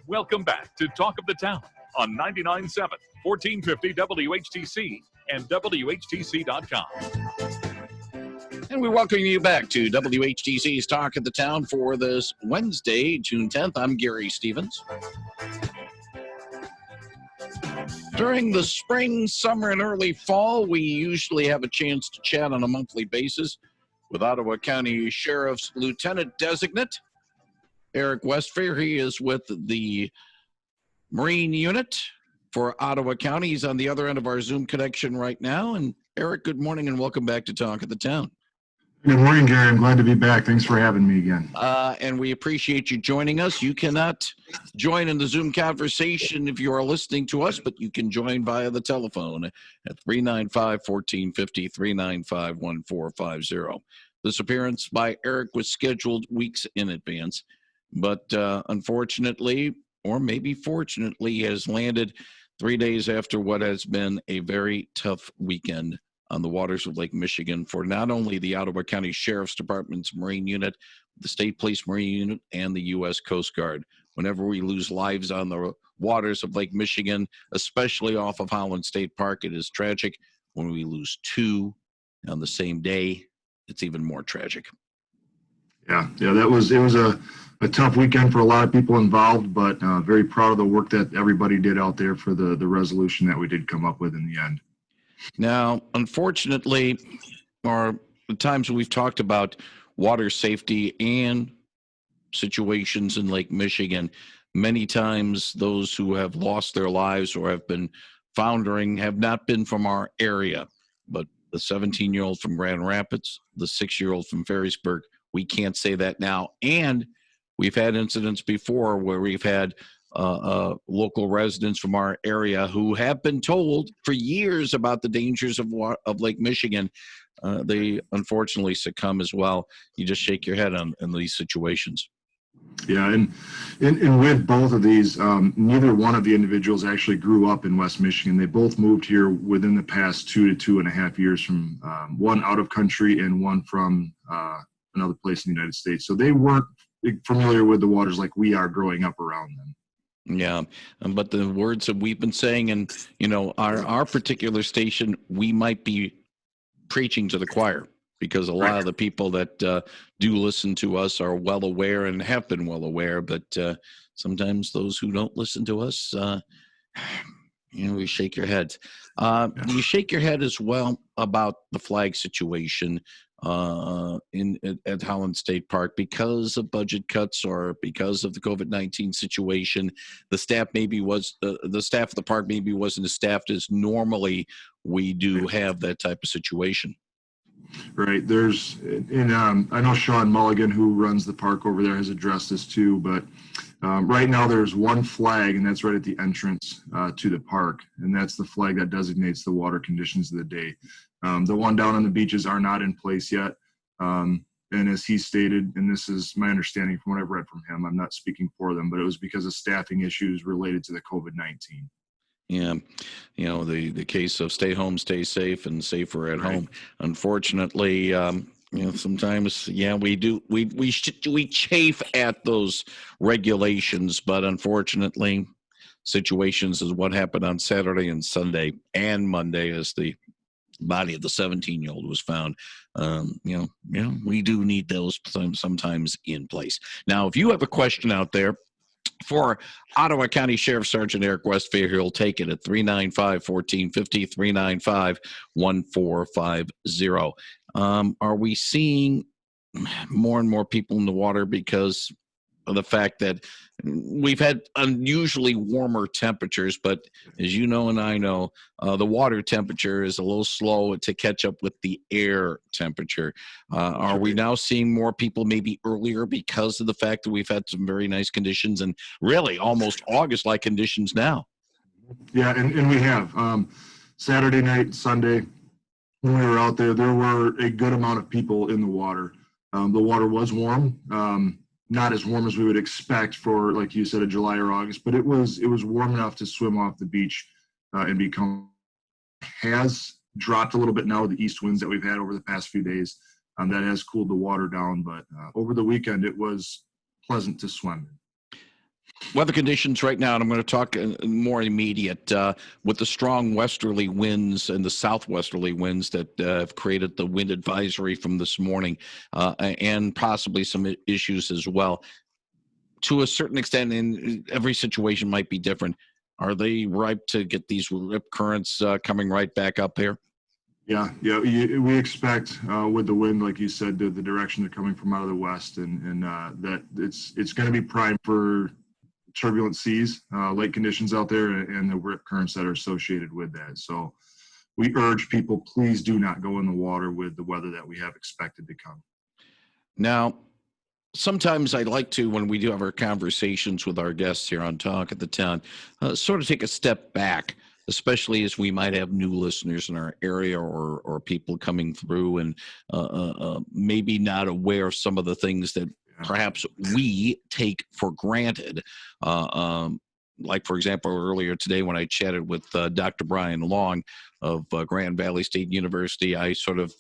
Welcome back to Talk of the Town on 99.7, 1450 WHTC and WHTC.com. And we welcome you back to WHTC's Talk of the Town for this Wednesday, June 10th. I'm Gary Stevens. During the spring, summer, and early fall, we usually have a chance to chat on a monthly basis with Ottawa County Sheriff's Lieutenant-Designate, Eric Westveer. He is with the Marine Unit for Ottawa County. He's on the other end of our Zoom connection right now. And Eric, good morning and welcome back to Talk of the Town. Good morning, Gary. I'm glad to be back. Thanks for having me again. And we appreciate you joining us. You cannot join in the Zoom conversation if you are listening to us, but you can join via the telephone at 395-1450, 395-1450. This appearance by Eric was scheduled weeks in advance, but unfortunately, or maybe fortunately, has landed 3 days after what has been a very tough weekend on the waters of Lake Michigan for not only the Ottawa County Sheriff's Department's Marine Unit, the State Police Marine Unit, and the U.S. Coast Guard. Whenever we lose lives on the waters of Lake Michigan, especially off of Holland State Park, it is tragic. When we lose two on the same day, it's even more tragic. Yeah, it was a tough weekend for a lot of people involved, but very proud of the work that everybody did out there for the resolution that we did come up with in the end. Now, unfortunately, or the times we've talked about water safety and situations in Lake Michigan, many times those who have lost their lives or have been foundering have not been from our area, but the 17-year-old from Grand Rapids, the 6-year-old from Ferrisburg, we can't say that now. And we've had incidents before where we've had local residents from our area who have been told for years about the dangers of Lake Michigan. They unfortunately succumb as well. You just shake your head in these situations. Yeah, and with both of these, neither one of the individuals actually grew up in West Michigan. They both moved here within the past 2 to 2.5 years, from one out of country and one from another place in the United States. So they weren't familiar with the waters like we are growing up around them. Yeah, but the words that we've been saying, and our particular station, we might be preaching to the choir, because a lot of the people that do listen to us are well aware and have been well aware, but sometimes those who don't listen to us, we shake your head. You shake your head as well about the flag situation at Holland State Park because of budget cuts or because of the COVID-19 situation. The staff of the park maybe wasn't as staffed as normally we do have that type of situation. Right. I know Sean Mulligan, who runs the park over there, has addressed this too, but right now there's one flag, and that's right at the entrance to the park, and that's the flag that designates the water conditions of the day. The one down on the beaches are not in place yet. And as he stated, and this is my understanding from what I've read from him, I'm not speaking for them, but it was because of staffing issues related to the COVID-19. Yeah, the case of stay home, stay safe, and safer at home. Unfortunately, sometimes, we chafe at those regulations, but unfortunately, situations is what happened on Saturday and Sunday and Monday as the body of the 17-year-old was found. We do need those sometimes in place. Now, if you have a question out there for Ottawa County Sheriff Sergeant Eric Westveer, he'll take it at 395-1450, 395-1450. Are we seeing more and more people in the water because of the fact that we've had unusually warmer temperatures, but as you know and I know, the water temperature is a little slow to catch up with the air temperature. Are we now seeing more people maybe earlier because of the fact that we've had some very nice conditions and really almost August-like conditions now? Yeah, and we have. Saturday night, Sunday, when we were out there were a good amount of people in the water. The water was warm. Not as warm as we would expect for, like you said, a July or August, but it was warm enough to swim off the beach and become. Has dropped a little bit now with the east winds that we've had over the past few days. That has cooled the water down, but over the weekend it was pleasant to swim. Weather conditions right now, and I'm going to talk more immediate with the strong westerly winds and the southwesterly winds that have created the wind advisory from this morning, and possibly some issues as well. To a certain extent, and every situation might be different. Are they ripe to get these rip currents coming right back up here? Yeah. We expect with the wind, like you said, the direction they're coming from out of the west, and that it's going to be primed for turbulent seas, lake conditions out there, and the rip currents that are associated with that. So we urge people, please do not go in the water with the weather that we have expected to come. Now, sometimes I like to, when we do have our conversations with our guests here on Talk at the Town, sort of take a step back, especially as we might have new listeners in our area or people coming through and maybe not aware of some of the things that perhaps we take for granted. Like, for example, earlier today when I chatted with Dr. Brian Long of Grand Valley State University, I sort of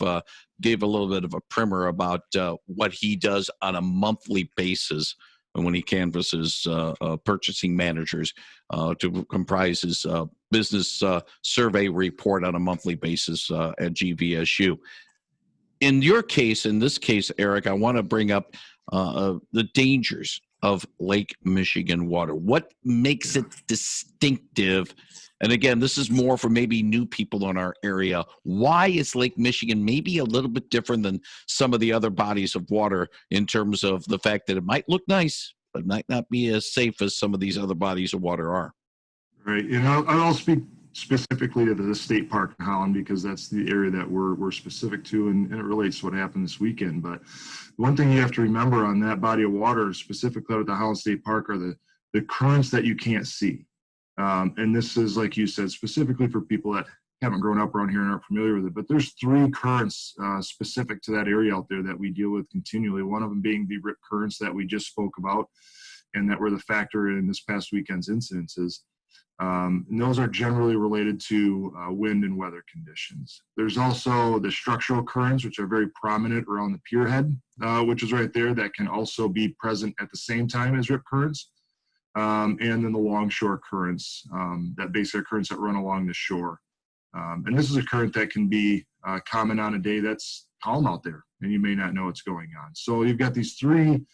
gave a little bit of a primer about what he does on a monthly basis when he canvasses purchasing managers to comprise his business survey report on a monthly basis at GVSU. In your case, in this case, Eric, I want to bring up the dangers of Lake Michigan water. What makes it distinctive? And again, this is more for maybe new people in our area. Why is Lake Michigan maybe a little bit different than some of the other bodies of water in terms of the fact that it might look nice, but might not be as safe as some of these other bodies of water are? Right. And I'll speak specifically to the state park in Holland because that's the area that we're specific to, and it relates to what happened this weekend. But one thing you have to remember on that body of water, specifically at the Holland State Park, are the currents that you can't see. And this is, like you said, specifically for people that haven't grown up around here and aren't familiar with it. But there's three currents specific to that area out there that we deal with continually. One of them being the rip currents that we just spoke about and that were the factor in this past weekend's incidences. And those are generally related to wind and weather conditions. There's also the structural currents, which are very prominent around the pier head, which is right there, that can also be present at the same time as rip currents. And then the longshore currents, that basically currents that run along the shore. And this is a current that can be common on a day that's calm out there, and you may not know what's going on. So you've got these three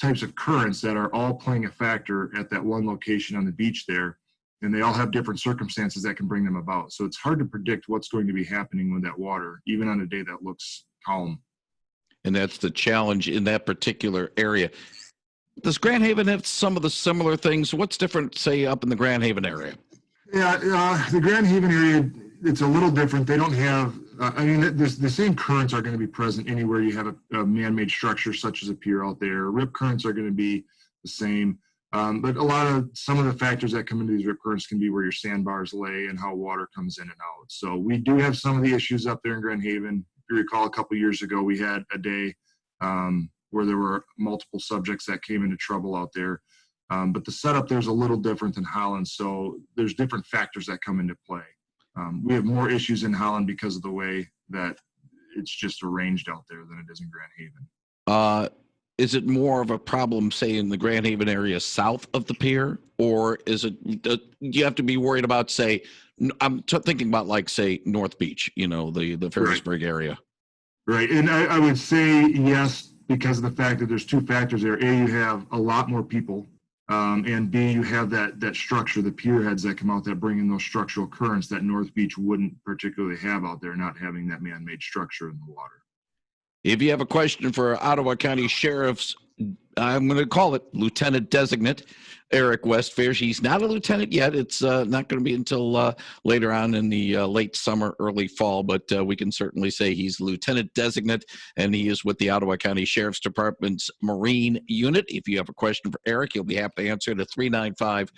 types of currents that are all playing a factor at that one location on the beach there. And they all have different circumstances that can bring them about. So it's hard to predict what's going to be happening with that water, even on a day that looks calm. And that's the challenge in that particular area. Does Grand Haven have some of the similar things? What's different, say, up in the Grand Haven area? Yeah, the Grand Haven area, it's a little different. They don't have, the same currents are going to be present anywhere you have a man-made structure such as a pier out there. Rip currents are going to be the same. But some of the factors that come into these rip currents can be where your sandbars lay and how water comes in and out. So we do have some of the issues up there in Grand Haven. If you recall, a couple of years ago, we had a day where there were multiple subjects that came into trouble out there. But the setup there's a little different than Holland. So there's different factors that come into play. We have more issues in Holland because of the way that it's just arranged out there than it is in Grand Haven. Is it more of a problem, say, in the Grand Haven area south of the pier, or is it? Do you have to be worried about, say, I'm thinking about, like, say, North Beach, the Ferrisburg area? Right, and I would say yes, because of the fact that there's two factors there. A, you have a lot more people, and B, you have that structure, the pier heads that come out that bring in those structural currents that North Beach wouldn't particularly have out there, not having that man-made structure in the water. If you have a question for Ottawa County Sheriff's, I'm going to call it Lieutenant-Designate Eric Westveer. He's not a lieutenant yet. It's not going to be until later on in the late summer, early fall, but we can certainly say he's Lieutenant-Designate, and he is with the Ottawa County Sheriff's Department's Marine Unit. If you have a question for Eric, he'll be happy to answer it at 395-1450,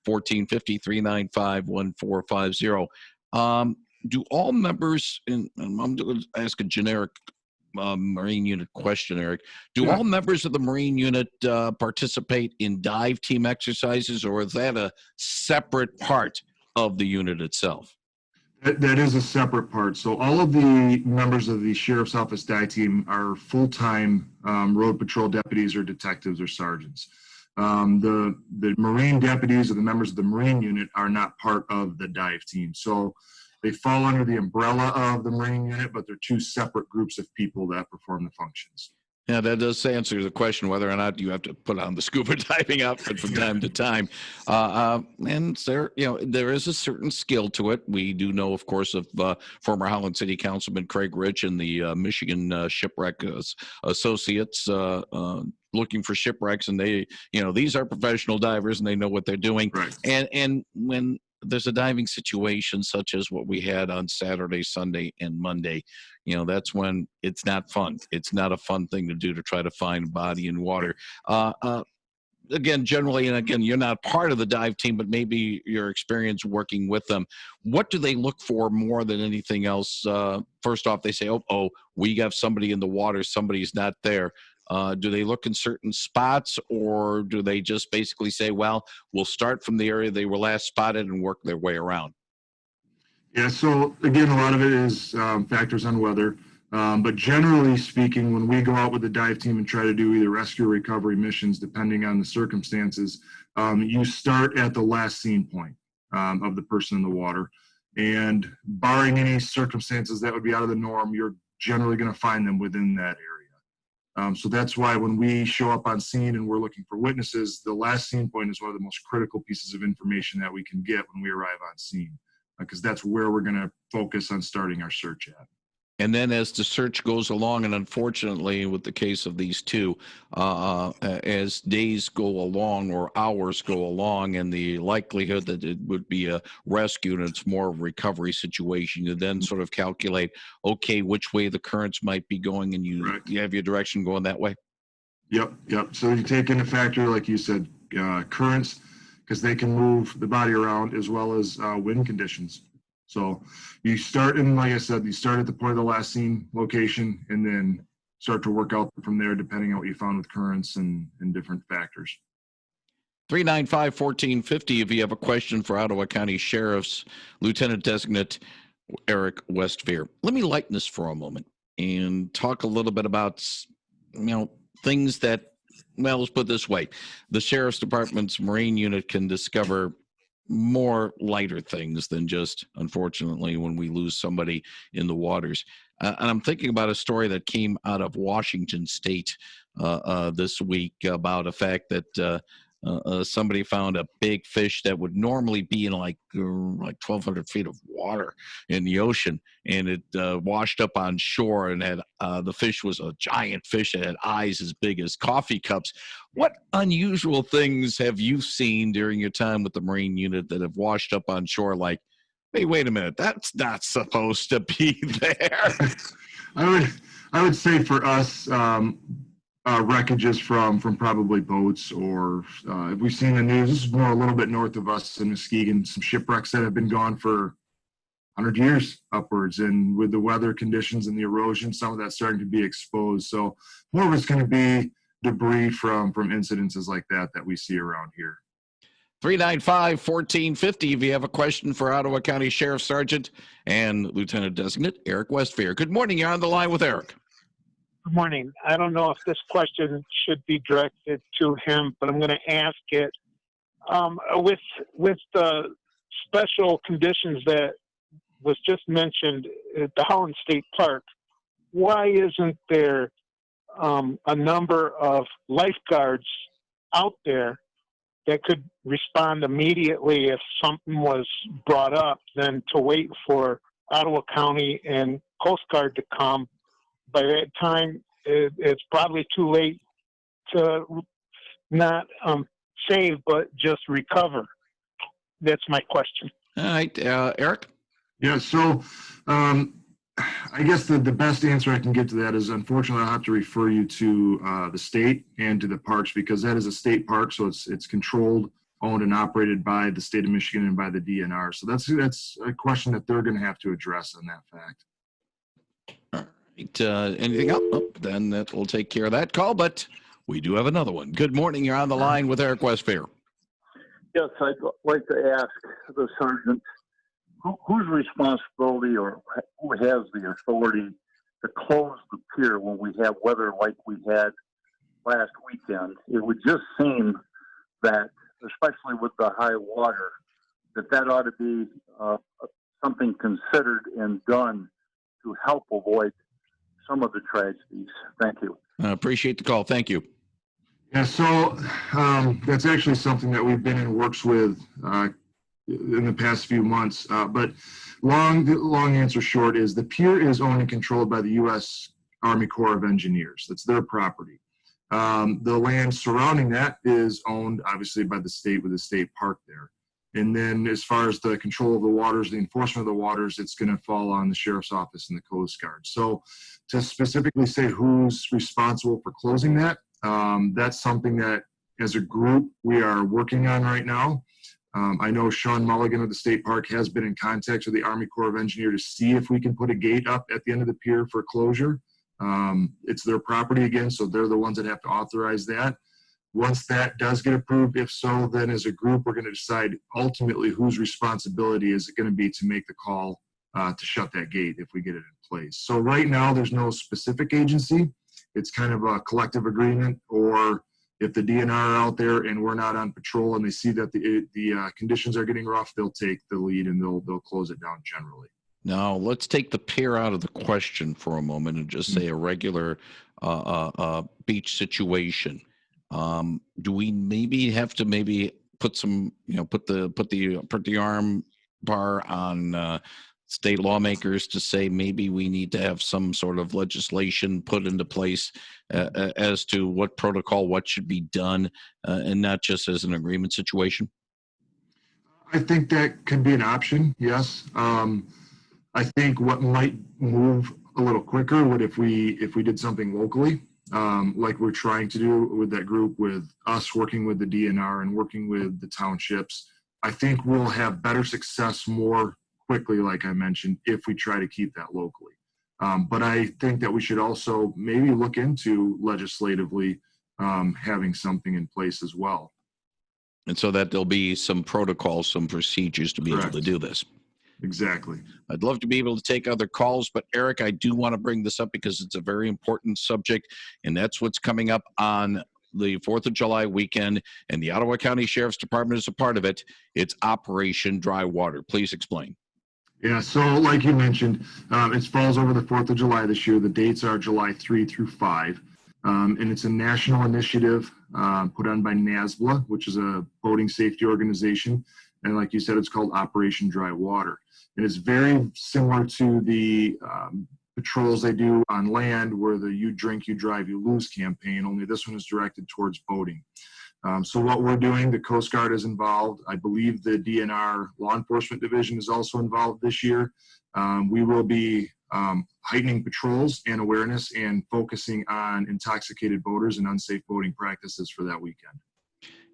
395-1450. Do all members, and I'm going to ask a generic Marine Unit question, Eric. Do all members of the Marine Unit participate in dive team exercises, or is that a separate part of the unit itself? That is a separate part. So all of the members of the Sheriff's Office dive team are full-time road patrol deputies or detectives or sergeants. The Marine deputies or the members of the Marine unit are not part of the dive team. So they fall under the umbrella of the Marine unit, but they're two separate groups of people that perform the functions. Yeah, that does answer the question whether or not you have to put on the scuba diving outfit from time to time. And there is a certain skill to it. We do know, of course, of former Holland City Councilman Craig Rich and the Michigan Shipwreck Associates looking for shipwrecks, and these are professional divers and they know what they're doing. Right. And when there's a diving situation such as what we had on Saturday, Sunday, and Monday, that's when it's not fun. It's not a fun thing to do to try to find a body in water. Again, generally, and again, you're not part of the dive team, but maybe your experience working with them. What do they look for more than anything else? First off, they say, oh, we have somebody in the water, somebody's not there. Do they look in certain spots, or do they just basically say, well, we'll start from the area they were last spotted and work their way around? Yeah, so again, a lot of it is factors on weather. But generally speaking, when we go out with the dive team and try to do either rescue or recovery missions, depending on the circumstances, you start at the last seen point of the person in the water. And barring any circumstances that would be out of the norm, you're generally going to find them within that area. So that's why when we show up on scene and we're looking for witnesses, the last scene point is one of the most critical pieces of information that we can get when we arrive on scene, because that's where we're going to focus on starting our search at. And then as the search goes along, and unfortunately with the case of these two, as days go along or hours go along, and the likelihood that it would be a rescue and it's more of a recovery situation, you then sort of calculate, okay, which way the currents might be going, and you have your direction going that way. Yep. So you take into factor, like you said, currents, because they can move the body around, as well as wind conditions. So you start in, like I said, you start at the point of the last seen location and then start to work out from there, depending on what you found with currents and different factors. 395-1450 if you have a question for Ottawa County Sheriff's Lieutenant-Designate Eric Westveer. Let me lighten this for a moment and talk a little bit about, things that, well, let's put it this way. The Sheriff's Department's Marine Unit can discover more lighter things than just, unfortunately, when we lose somebody in the waters. And I'm thinking about a story that came out of Washington State this week about a fact that somebody found a big fish that would normally be in like 1,200 feet of water in the ocean, and it washed up on shore, and had the fish was a giant fish that had eyes as big as coffee cups. What unusual things have you seen during your time with the Marine unit that have washed up on shore like, hey, wait a minute, that's not supposed to be there? I would say for us, wreckages from probably boats, or if we've seen the news, this is more a little bit north of us in Muskegon, some shipwrecks that have been gone for 100 years upwards, and with the weather conditions and the erosion, some of that's starting to be exposed. So more of it's going to be debris from incidences like that we see around here. 395-1450 if you have a question for Ottawa County Sheriff Sergeant and Lieutenant-Designate Eric Westveer. Good morning. You're on the line with Eric. Good morning. I don't know if this question should be directed to him, but I'm going to ask it. With the special conditions that was just mentioned at the Holland State Park, why isn't there a number of lifeguards out there that could respond immediately if something was brought up, than to wait for Ottawa County and Coast Guard to come? By that time, it's probably too late to not save, but just recover. That's my question. All right, Eric? Yeah, so I guess the best answer I can give to that is, unfortunately, I'll have to refer you to the state and to the parks, because that is a state park, so it's controlled, owned, and operated by the state of Michigan and by the DNR. So that's a question that they're going to have to address on that fact. Anything else? Oh, then that will take care of that call, but we do have another one. Good morning. You're on the line with Eric Westveer. Yes, I'd like to ask the sergeant, whose responsibility or who has the authority to close the pier when we have weather like we had last weekend? It would just seem that, especially with the high water, that ought to be something considered and done to help avoid some of the tragedies. Thank you. I appreciate the call. Thank you. Yeah, so that's actually something that we've been in works with in the past few months. But long answer short is the pier is owned and controlled by the U.S. Army Corps of Engineers. That's their property. The land surrounding that is owned, obviously, by the state with the state park there. And then as far as the control of the waters, the enforcement of the waters, it's going to fall on the Sheriff's Office and the Coast Guard. So to specifically say who's responsible for closing that, that's something that as a group we are working on right now. I know Sean Mulligan of the state park has been in contact with the Army Corps of Engineers to see if we can put a gate up at the end of the pier for closure. It's their property again, so they're the ones that have to authorize that. Once that does get approved, if so, then as a group, we're going to decide ultimately whose responsibility is it going to be to make the call to shut that gate if we get it in place. So right now, there's no specific agency. It's kind of a collective agreement, or if the DNR are out there and we're not on patrol and they see that the conditions are getting rough, they'll take the lead and they'll close it down generally. Now, let's take the pier out of the question for a moment and just say a regular beach situation. Do we maybe have to put some, put the arm bar on state lawmakers to say maybe we need to have some sort of legislation put into place as to what protocol, what should be done, and not just as an agreement situation? I think that could be an option, yes. I think what might move a little quicker would if we did something locally, like we're trying to do with that group, with us working with the DNR and working with the townships. I think we'll have better success more quickly, like I mentioned, if we try to keep that locally. But I think that we should also maybe look into legislatively having something in place as well. And so that there'll be some protocols, some procedures to be Correct. able to do this. Exactly. I'd love to be able to take other calls, but Eric, I do want to bring this up because it's a very important subject, and that's what's coming up on the 4th of July weekend, and the Ottawa County Sheriff's Department is a part of it. It's Operation Dry Water. Please explain. Yeah, so like you mentioned, it falls over the 4th of July this year. The dates are July 3 through 5, and it's a national initiative put on by NASBLA, which is a boating safety organization, and like you said, it's called Operation Dry Water. And it's very similar to the patrols they do on land where the You Drink, You Drive, You Lose campaign, only this one is directed towards boating. So what we're doing, the Coast Guard is involved. I believe the DNR Law Enforcement Division is also involved this year. We will be heightening patrols and awareness and focusing on intoxicated boaters and unsafe boating practices for that weekend.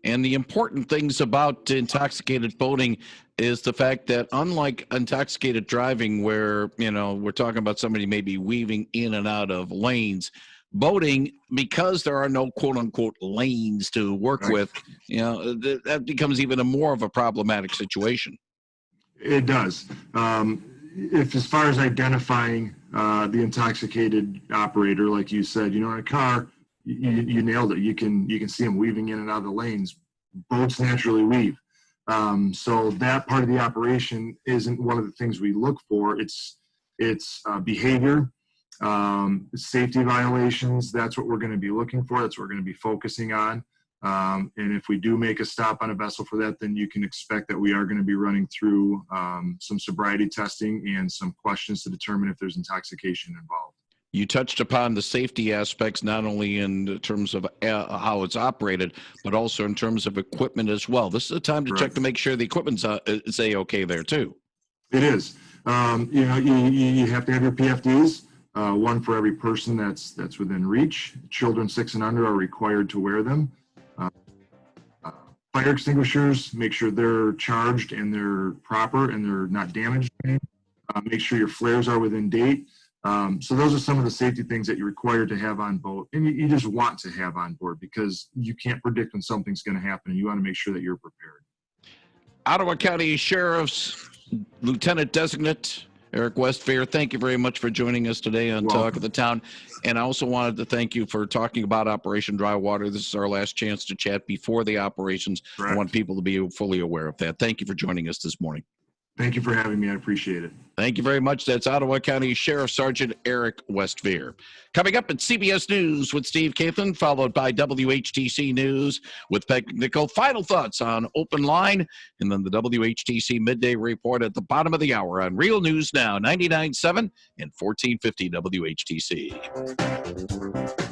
And the important things about intoxicated boating is the fact that unlike intoxicated driving, where, we're talking about somebody maybe weaving in and out of lanes, boating, because there are no quote unquote lanes to work Right. with, that becomes even more of a problematic situation. It does. If as far as identifying the intoxicated operator, like you said, in a car, you nailed it. You can see them weaving in and out of the lanes. Boats naturally weave. So that part of the operation isn't one of the things we look for. It's behavior, safety violations. That's what we're going to be looking for. That's what we're going to be focusing on. And if we do make a stop on a vessel for that, then you can expect that we are going to be running through some sobriety testing and some questions to determine if there's intoxication involved. You touched upon the safety aspects, not only in terms of how it's operated, but also in terms of equipment as well. This is a time to check to make sure the equipment's A-okay there too. It is. You have to have your PFDs, one for every person that's within reach. Children 6 and under are required to wear them. Fire extinguishers, make sure they're charged and they're proper and they're not damaged. Make sure your flares are within date. So those are some of the safety things that you're required to have on boat, and you just want to have on board because you can't predict when something's going to happen, and you want to make sure that you're prepared. Ottawa County Sheriff's Lieutenant-Designate Eric Westveer, thank you very much for joining us today on Talk of the Town. And I also wanted to thank you for talking about Operation Dry Water. This is our last chance to chat before the operations. Correct. I want people to be fully aware of that. Thank you for joining us this morning. Thank you for having me. I appreciate it. Thank you very much. That's Ottawa County Sheriff Sergeant Eric Westveer. Coming up at CBS News with Steve Caithlin, followed by WHTC News with Peg Nickel. Final thoughts on Open Line, and then the WHTC Midday Report at the bottom of the hour on Real News Now, 99.7 and 1450 WHTC.